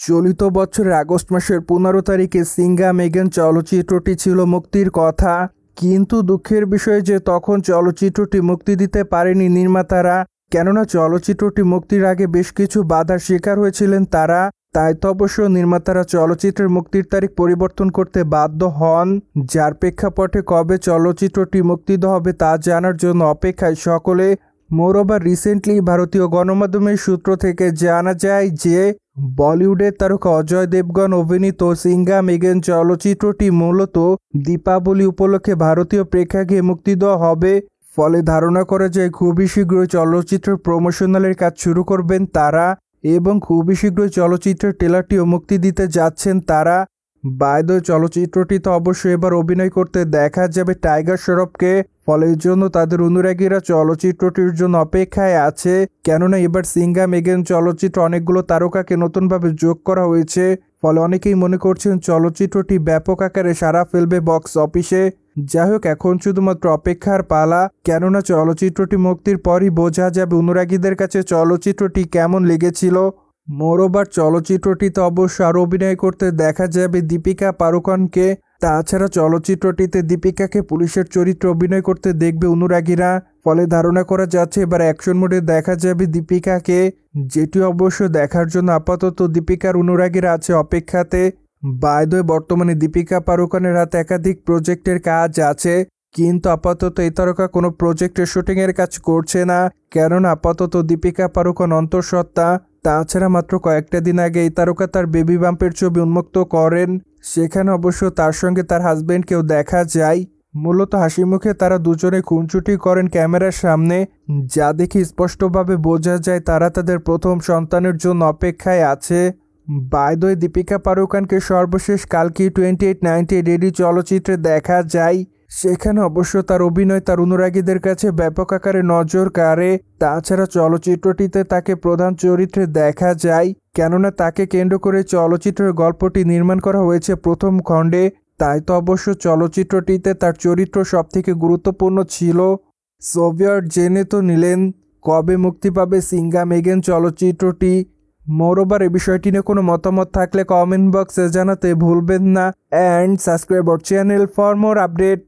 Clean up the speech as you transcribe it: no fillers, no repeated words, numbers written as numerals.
চলিত বছরের আগস্ট মাসের 15 তারিখে সিঙ্গাম এগেন চলচ্চিত্রটি ছিল মুক্তির কথা, কিন্তু দুঃখের বিষয় যে তখন চলচ্চিত্রটি মুক্তি দিতে পারেনি নির্মাতারা। কেননা চলচ্চিত্রটি মুক্তির আগে বেশ কিছু বাধার শিকার হয়েছিলেন তারা। তাই তো অবশ্য নির্মাতারা চলচ্চিত্রের মুক্তির তারিখ পরিবর্তন করতে বাধ্য হন, যার প্রেক্ষাপটে কবে চলচ্চিত্রটি মুক্তি হবে তা জানার জন্য অপেক্ষায় সকলে। মোরওভার রিসেন্টলি ভারতীয় গণমাধ্যমের সূত্র থেকে জানা যায় যে বলিউডের তারকা অজয় দেবগন অভিনীত সিঙ্গাম এগেন চলচ্চিত্রটি মূলত দীপাবলি উপলক্ষে ভারতীয় প্রেক্ষাগৃহে মুক্তি দেওয়া হবে। ফলে ধারণা করা যায় খুবই শীঘ্রই চলচ্চিত্রের প্রমোশনালের কাজ শুরু করবেন তারা, এবং খুবই শীঘ্রই চলচ্চিত্রের ট্রেলারটিও মুক্তি দিতে যাচ্ছেন তারা। বাই দ্য ওয়ে, চলচ্চিত্রটিতে অবশ্যই এবার অভিনয় করতে দেখা যাবে টাইগার শ্রফকে। ফলে এর জন্য তাদের অনুরাগীরা চলচ্চিত্রটির জন্য অপেক্ষায় আছে, কেননা এবার সিঙ্গাম এগেন চলচ্চিত্র অনেকগুলো তারকাকে নতুনভাবে যোগ করা হয়েছে। ফলে অনেকেই মনে করছেন চলচ্চিত্রটি ব্যাপক আকারে সাড়া ফেলবে বক্স অফিসে। যাই হোক, এখন শুধুমাত্র অপেক্ষার পালা, কেননা চলচ্চিত্রটি মুক্তির পরই বোঝা যাবে অনুরাগীদের কাছে চলচ্চিত্রটি কেমন লেগেছিল। মোরওভার চলচ্চিত্রটিতে অবশ্য আরও অভিনয় করতে দেখা যাবে দীপিকা পাড়ুকোনকে। তাছাড়া চলচ্চিত্রটিতে দীপিকাকে পুলিশের চরিত্রে অভিনয় করতে দেখবে অনুরাগীরা। ফলে ধারণা করা যাচ্ছে এবার অ্যাকশন মোডে দেখা যাবে দীপিকাকে, যেটি অবশ্য দেখার জন্য আপাতত দীপিকার অনুরাগীরা আছে অপেক্ষাতে। বাই দ্য ওয়ে, বর্তমানে দীপিকা পাড়ুকোনের হাতে একাধিক প্রজেক্টের কাজ আছে, কিন্তু আপাতত এই তারকা কোনো প্রজেক্টের শুটিংয়ের কাজ করছে না, কেননা আপাতত দীপিকা পাড়ুকোন অন্তঃসত্ত্বা। তাছাড়া মাত্র কয়েকটা দিন আগে এই তারকা তার বেবি বাম্পের ছবি উন্মুক্ত করেন, সেখানে অবশ্য তার সঙ্গে তার হাজব্যান্ডকেও দেখা যায়। মূলত হাসি মুখে তারা দুজনে খুনসুটি করেন ক্যামেরার সামনে, যা দেখে স্পষ্টভাবে বোঝা যায় তারা তাদের প্রথম সন্তানের জন্য অপেক্ষায় আছে। বাই দ্য ওয়ে, দীপিকা পাড়ুকোনকে সর্বশেষ কালকি 2898 চলচ্চিত্রে দেখা যায়, সেখানে অবশ্য তার অভিনয় তার অনুরাগীদের কাছে ব্যাপক আকারে নজর কাড়ে। তাছাড়া চলচ্চিত্রটিতে তাকে প্রধান চরিত্রে দেখা যায়, কেননা তাকে কেন্দ্র করে চলচ্চিত্রের গল্পটি নির্মাণ করা হয়েছে প্রথম খণ্ডে। তাই তো অবশ্য চলচ্চিত্রটিতে তার চরিত্র সবথেকে গুরুত্বপূর্ণ ছিল। সোভিয়েট জেনে তো নিলেন কবে মুক্তি পাবে সিঙ্গাম এগেন চলচ্চিত্রটি। মোরওভার এই বিষয়টি নিয়ে কোনো মতামত থাকলে কমেন্ট বক্সে জানাতে ভুলবেন না, and subscribe our channel for more update.